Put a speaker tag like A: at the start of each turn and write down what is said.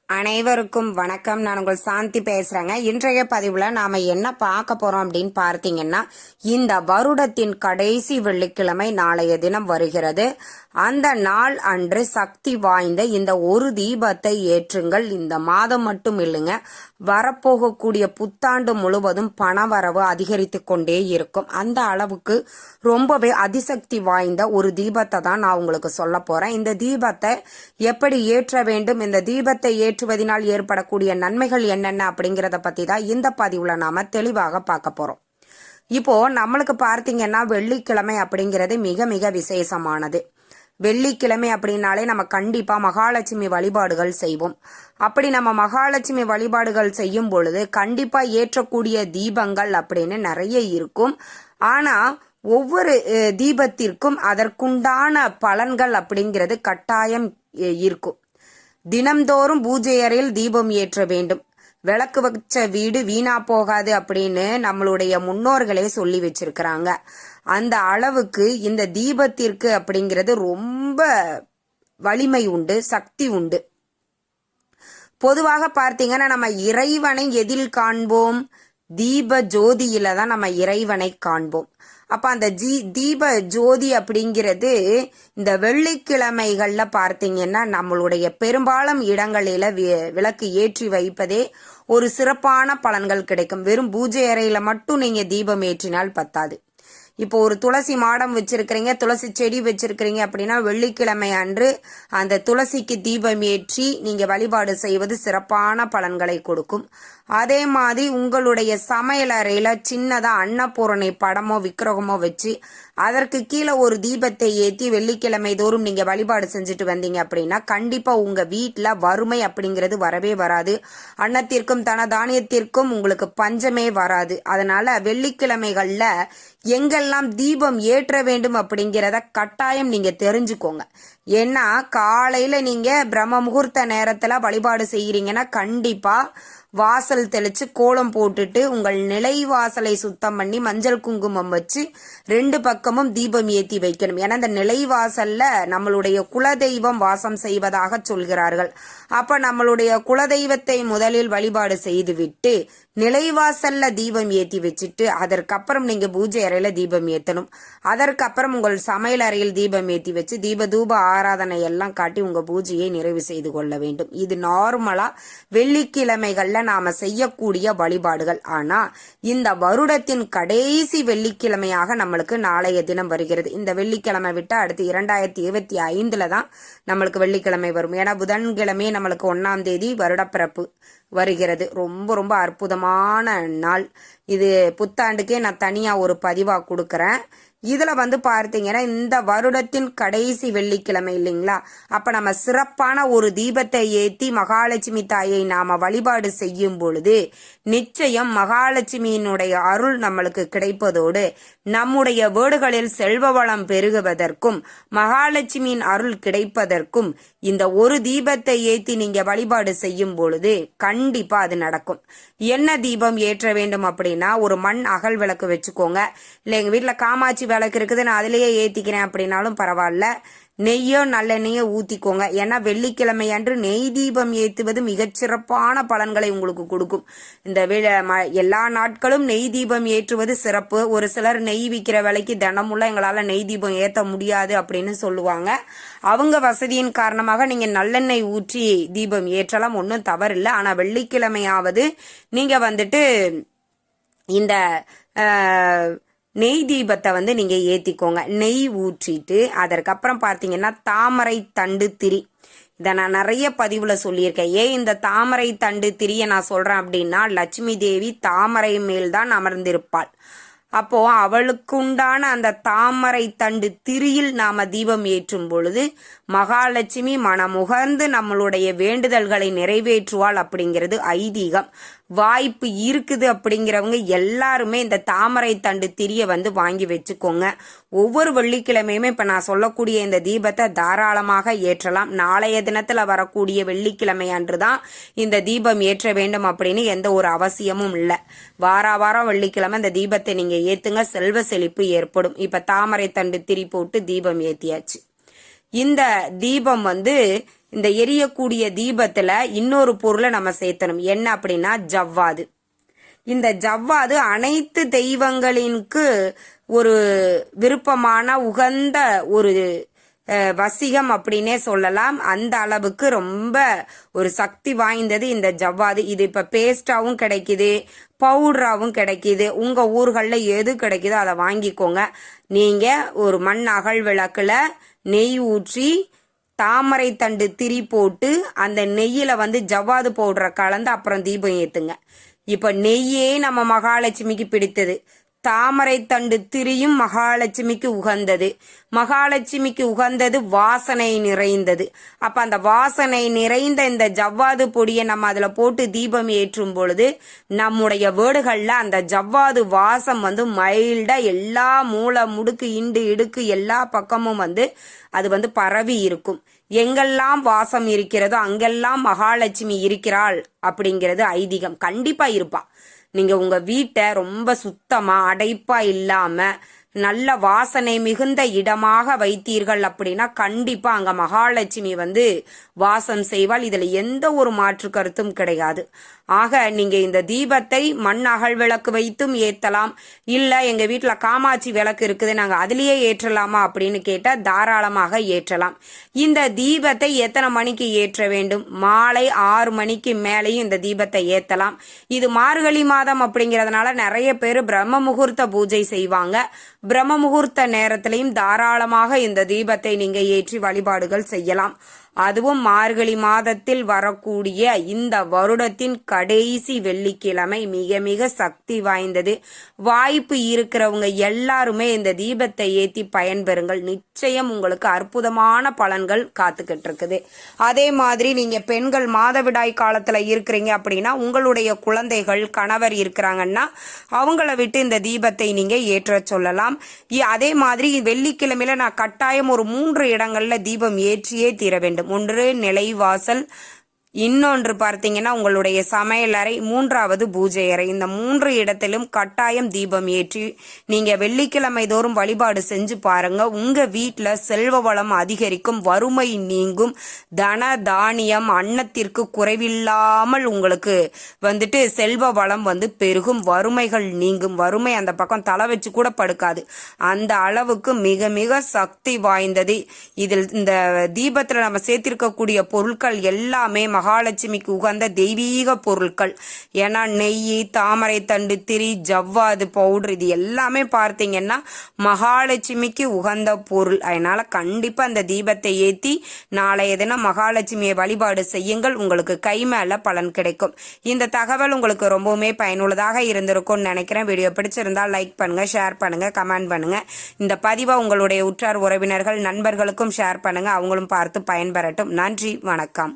A: அனைவருக்கும் வணக்கம். நான் உங்கள் சாந்தி பேசுறேங்க. இன்றைய பதிவுல நாம என்ன பார்க்க போறோம் அப்படின்னு பார்த்தீங்கன்னா, இந்த வருடத்தின் கடைசி வெள்ளிக்கிழமை நாளைய தினம் வருகிறது. அந்த நாள் அன்று சக்தி வாய்ந்த இந்த ஒரு தீபத்தை ஏற்றுங்கள். இந்த மாதம் மட்டும் இல்லைங்க, வரப்போகக்கூடிய புத்தாண்டு முழுவதும் பணவரவு அதிகரித்து கொண்டே இருக்கும். அந்த அளவுக்கு ரொம்பவே அதிசக்தி வாய்ந்த ஒரு தீபத்தை தான் நான் உங்களுக்கு சொல்ல போறேன். இந்த தீபத்தை எப்படி ஏற்ற வேண்டும், இந்த தீபத்தை ஏற்றுவதனால் ஏற்படக்கூடிய நன்மைகள் என்னென்ன அப்படிங்கறத பத்தி தான் இந்த பதிவுல நாம தெளிவாக பார்க்க போறோம். இப்போ நம்மளுக்கு பார்த்தீங்கன்னா, வெள்ளிக்கிழமை அப்படிங்கிறது மிக மிக விசேஷமானது. வெள்ளிக்கிழமை அப்படின்னாலே நம்ம கண்டிப்பா மகாலட்சுமி வழிபாடுகள் செய்வோம். அப்படி நம்ம மகாலட்சுமி வழிபாடுகள் செய்யும் பொழுது கண்டிப்பா ஏற்றக்கூடிய தீபங்கள் அப்படின்னு நிறைய இருக்கும். ஆனா ஒவ்வொரு தீபத்திற்கும் அதற்குண்டான பலன்கள் அப்படிங்கிறது கட்டாயம் இருக்கும். தினம்தோறும் பூஜை அறையில் தீபம் ஏற்ற வேண்டும். விளக்கு வச்ச வீடு வீணா போகாது அப்படின்னு நம்மளுடைய முன்னோர்களே சொல்லி வச்சிருக்கிறாங்க. அந்த அளவுக்கு இந்த தீபத்திற்கு அப்படிங்கிறது ரொம்ப வலிமை உண்டு, சக்தி உண்டு. பொதுவாக பார்த்தீங்கன்னா, நம்ம இறைவனை எதில் காண்போம்? தீப ஜோதியில தான் நம்ம இறைவனை காண்போம். அப்ப அந்த தீப ஜோதி அப்படிங்கிறது இந்த வெள்ளிக்கிழமைகள்ல பார்த்தீங்கன்னா, நம்மளுடைய பெரும்பாலும் இடங்களில விளக்கு ஏற்றி வைப்பதே ஒரு சிறப்பான பலன்கள் கிடைக்கும். வெறும் பூஜை அறையில மட்டும் நீங்க தீபம் ஏற்றினால் பத்தாது. இப்போ ஒரு துளசி மாடம் வச்சிருக்கிறீங்க, துளசி செடி வச்சிருக்கிறீங்க அப்படின்னா, வெள்ளிக்கிழமை அன்று அந்த துளசிக்கு தீபம் ஏற்றி நீங்க வழிபாடு செய்வது சிறப்பான பலன்களை கொடுக்கும். அதே மாதிரி உங்களுடைய சமையல் அறையில சின்னதா அன்னபூரணி படமோ விக்கிரகமோ வச்சு அதற்கு கீழே ஒரு தீபத்தை ஏற்றி வெள்ளிக்கிழமை தோறும் நீங்க வழிபாடு செஞ்சுட்டு வந்தீங்க அப்படின்னா, கண்டிப்பா உங்க வீட்டுல வறுமை அப்படிங்கிறது வரவே வராது. அன்னத்திற்கும் தானியத்திற்கும் உங்களுக்கு பஞ்சமே வராது. அதனால வெள்ளிக்கிழமைகள்ல எங்கெல்லாம் தீபம் ஏற்ற வேண்டும் அப்படிங்கிறத கட்டாயம் நீங்க தெரிஞ்சுக்கோங்க. ஏன்னா காலையில நீங்க பிரம்ம முகூர்த்த நேரத்துல வழிபாடு செய்யறீங்கன்னா, கண்டிப்பா வாசல் தெளிச்சு கோலம் போட்டுட்டு உங்கள் நிலைவாசலை சுத்தம் பண்ணி மஞ்சள் குங்குமம் வச்சு 2 பக்கமும் தீபம் ஏற்றி வைக்கணும். ஏன்னா இந்த நிலைவாசல்ல நம்மளுடைய குலதெய்வம் வாசம் செய்வதாக சொல்கிறார்கள். அப்ப நம்மளுடைய குலதெய்வத்தை முதலில் வழிபாடு செய்து விட்டு நிலைவாசல்ல தீபம் ஏற்றி வச்சுட்டு அதற்கப்புறம் நீங்க பூஜை அறையில தீபம் ஏற்றணும். அதற்கப்புறம் உங்கள் சமையல் அறையில் தீபம் ஏற்றி வச்சு தூப ஆராதனை எல்லாம் காட்டி உங்க பூஜையை நிறைவு செய்து கொள்ள வேண்டும். இது நார்மலா வெள்ளிக்கிழமைகள்ல நாம செய்யக்கூடிய வழிபாடுகள். ஆனா இந்த வருடத்தின் கடைசி வெள்ளிக்கிழமையாக நம்மளுக்கு நாளைய தினம் வருகிறது. இந்த வெள்ளிக்கிழமை விட்டு அடுத்து 2025 தான் நம்மளுக்கு வெள்ளிக்கிழமை வரும். ஏன்னா புதன்கிழமை நம்மளுக்கு 1ஆம் தேதி வருடப்பிறப்பு வருகிறது. ரொம்ப ரொம்ப அற்புதமான நாள் இது. புத்தாண்டுக்கே நான் தனியா ஒரு பதிவா கொடுக்கறேன். இதுல பார்த்தீங்கன்னா, இந்த வருடத்தின் கடைசி வெள்ளிக்கிழமை இல்லைங்களா? அப்ப நம்ம சிறப்பான ஒரு தீபத்தை ஏற்றி மகாலட்சுமி தாயை நாம வழிபாடு செய்யும் பொழுது நிச்சயம் மகாலட்சுமியினுடைய அருள் நம்மளுக்கு கிடைப்பதோடு நம்முடைய வீடுகளில் செல்வ வளம் பெருகுவதற்கும் மகாலட்சுமியின் அருள் கிடைப்பதற்கும் இந்த ஒரு தீபத்தை ஏற்றி நீங்க வழிபாடு செய்யும் பொழுது கண்டிப்பா அது நடக்கும். என்ன தீபம் ஏற்ற வேண்டும் அப்படின்னா, ஒரு மண் அகல் விளக்கு வச்சுக்கோங்க. இல்ல எங்க வீட்டுல காமாட்சி விளக்கு இருக்குது, நான் அதிலேயே ஏத்திக்கிறேன் அப்படின்னாலும் பரவாயில்ல. நெய்யோ நல்லெண்ணெயோ ஊத்திக்கோங்க. ஏன்னா வெள்ளிக்கிழமை அன்று நெய் தீபம் ஏற்றுவது மிகச்சிறப்பான பலன்களை உங்களுக்கு கொடுக்கும். இந்த எல்லா நாட்களும் நெய் தீபம் ஏற்றுவது சிறப்பு. ஒரு சிலர் நெய் விற்கிற விலைக்கு தினமுள்ள எங்களால நெய் தீபம் ஏற்ற முடியாது அப்படின்னு சொல்லுவாங்க. அவங்க வசதியின் காரணமாக நீங்க நல்லெண்ணெய் ஊற்றி தீபம் ஏற்றலாம், ஒன்றும் தவறில்லை. ஆனா வெள்ளிக்கிழமையாவது நீங்க இந்த நெய் தீபத்தை நீங்க ஏத்திக்கோங்க. நெய் ஊற்றிட்டு அதற்கப்புறம் பார்த்தீங்கன்னா, தாமரை தண்டு திரி. இதை நான் நிறைய பதிவுல சொல்லியிருக்கேன். ஏன் இந்த தாமரை தண்டு திரிய நான் சொல்றேன் அப்படின்னா, லட்சுமி தேவி தாமரை மேல்தான் அமர்ந்திருப்பாள். அப்போ அவளுக்குண்டான அந்த தாமரை தண்டு திரியில் நாம தீபம் ஏற்றும் பொழுது மகாலட்சுமி மனமுகர்ந்து நம்மளுடைய வேண்டுதல்களை நிறைவேற்றுவாள் அப்படிங்கிறது ஐதீகம். வாய்ப்பு இருக்குது அப்படிங்கிறவங்க எல்லாருமே இந்த தாமரை தண்டு திரிய வாங்கி வச்சுக்கோங்க. ஒவ்வொரு வெள்ளிக்கிழமையுமே இப்ப நான் சொல்லக்கூடிய இந்த தீபத்தை தாராளமாக ஏற்றலாம். நாளைய தினத்துல வரக்கூடிய வெள்ளிக்கிழமை அன்றுதான் இந்த தீபம் ஏற்ற வேண்டும் அப்படின்னு எந்த ஒரு அவசியமும் இல்லை. வாரம் வெள்ளிக்கிழமை இந்த தீபத்தை நீங்க ஏத்துங்க, செல்வ செழிப்பு ஏற்படும். இப்ப தாமரை தண்டு திரி போட்டு தீபம் ஏத்தியாச்சு. இந்த தீபம் இந்த எரியக்கூடிய தீபத்துல இன்னொரு பொருளை நம்ம சேர்த்தணும். என்ன அப்படின்னா ஜவ்வாது. இந்த ஜவ்வாது அனைத்து தெய்வங்களின்க்கு ஒரு விருப்பமான உகந்த ஒரு வசிகம் அப்படின்னே சொல்லலாம். அந்த அளவுக்கு ரொம்ப ஒரு சக்தி வாய்ந்தது இந்த ஜவ்வாது. இது இப்ப பேஸ்டாவும் கிடைக்குது, பவுடராவும் கிடைக்குது. உங்க ஊர்களில் எது கிடைக்குதோ அதை வாங்கிக்கோங்க. நீங்க ஒரு மண் அகல் விளக்குல நெய் ஊற்றி தாமரை தண்டு திரி போட்டு அந்த நெய்யில ஜவ்வாது பவுடரை கலந்து அப்புறம் தீபம் ஏத்துங்க. இப்ப நெய்யே நம்ம மகாலட்சுமிக்கு பிடித்தது. தாமரை தண்டு திரியும் மகாலட்சுமிக்கு உகந்தது. மகாலட்சுமிக்கு உகந்தது வாசனை நிறைந்தது. அப்ப அந்த வாசனை நிறைந்த இந்த ஜவ்வாது பொடியை நம்ம அதுல போட்டு தீபம் ஏற்றும் பொழுது நம்முடைய வீடுகள்ல அந்த ஜவ்வாது வாசம் மைல்டா எல்லா மூளை முடுக்கு இண்டு இடுக்கு எல்லா பக்கமும் அது பரவி இருக்கும். எங்கெல்லாம் வாசம் இருக்கிறதோ அங்கெல்லாம் மகாலட்சுமி இருக்கிறாள் அப்படிங்கிறது ஐதீகம். கண்டிப்பா இருப்பா. நீங்க உங்க வீட்டை ரொம்ப சுத்தமா அடைப்பா இல்லாம நல்ல வாசனை மிகுந்த இடமாக வைத்தீர்கள் அப்படின்னா கண்டிப்பா அங்க மகாலட்சுமி வாசம் செய்வாள். இதுல எந்த ஒரு மாற்று கருத்தும் கிடையாது. ஆக நீங்க இந்த தீபத்தை மண் அகல் விளக்கு வைத்தும் ஏத்தலாம். இல்ல எங்க வீட்டுல காமாட்சி விளக்கு இருக்குது நாங்க அதுலயே ஏற்றலாமா அப்படின்னு கேட்டா தாராளமாக ஏற்றலாம். இந்த தீபத்தை எத்தனை மணிக்கு ஏற்ற வேண்டும்? மாலை 6 மணிக்கு மேலேயும் இந்த தீபத்தை ஏத்தலாம். இது மார்கழி மாதம் அப்படிங்கறதுனால நிறைய பேர் பிரம்ம முகூர்த்த பூஜை செய்வாங்க. பிரம்ம முகூர்த்த நேரத்திலையும் தாராளமாக இந்த தீபத்தை நீங்க ஏற்றி வழிபாடுகள் செய்யலாம். அதுவும் மார்கழி மாதத்தில் வரக்கூடிய இந்த வருடத்தின் கடைசி வெள்ளிக்கிழமை மிக மிக சக்தி வாய்ந்தது. வாய்ப்பு இருக்கிறவங்க எல்லாருமே இந்த தீபத்தை ஏத்தி பயன்பெறுங்கள். நிச்சயம் உங்களுக்கு அற்புதமான பலன்கள் காத்துக்கிட்டு இருக்குது. அதே மாதிரி நீங்க பெண்கள் மாதவிடாய் காலத்துல இருக்கிறீங்க அப்படின்னா உங்களுடைய குழந்தைகள் கணவர் இருக்கிறாங்கன்னா அவங்கள விட்டு இந்த தீபத்தை நீங்க ஏற்ற சொல்லலாம். அதே மாதிரி வெள்ளிக்கிழமையில நான் கட்டாயம் ஒரு 3 இடங்கள்ல தீபம் ஏற்றியே தீர வேண்டும். ஒன்று நிலைவாசல், இன்னொன்று பார்த்தீங்கன்னா உங்களுடைய சமையலறை, 3வது பூஜை அறை. இந்த 3 இடத்திலும் கட்டாயம் தீபம் ஏற்றி நீங்க வெள்ளிக்கிழமை தோறும் வழிபாடு செஞ்சு பாருங்க. உங்க வீட்டுல செல்வ வளம் அதிகரிக்கும், வறுமை நீங்கும், தன தானியம் அன்னத்திற்கு குறைவில்லாமல் உங்களுக்கு செல்வ வளம் பெருகும், வறுமைகள் நீங்கும். வறுமை அந்த பக்கம் தலை வச்சு கூட படுக்காது. அந்த அளவுக்கு மிக மிக சக்தி வாய்ந்தது. இதில் இந்த தீபத்துல நம்ம சேர்த்திருக்கக்கூடிய பொருட்கள் எல்லாமே மகாலட்சுமிக்கு உகந்த தெய்வீக பொருட்கள். ஏன்னா நெய், தாமரை தண்டு திரி, ஜவ்வாது பவுடர் இது எல்லாமே பார்த்தீங்கன்னா மகாலட்சுமிக்கு உகந்த பொருள். அதனால கண்டிப்பா அந்த தீபத்தை ஏத்தி நாளைய தினம் மகாலட்சுமியை வழிபாடு செய்யுங்கள். உங்களுக்கு கை மேல பலன் கிடைக்கும். இந்த தகவல் உங்களுக்கு ரொம்பவுமே பயனுள்ளதாக இருந்திருக்கும்னு நினைக்கிறேன். வீடியோ பிடிச்சிருந்தா லைக் பண்ணுங்க, ஷேர் பண்ணுங்க, கமெண்ட் பண்ணுங்க. இந்த பதிவை உங்களுடைய உற்றார் உறவினர்கள் நண்பர்களுக்கும் ஷேர் பண்ணுங்க. அவங்களும் பார்த்து பயன்பெறட்டும். நன்றி, வணக்கம்.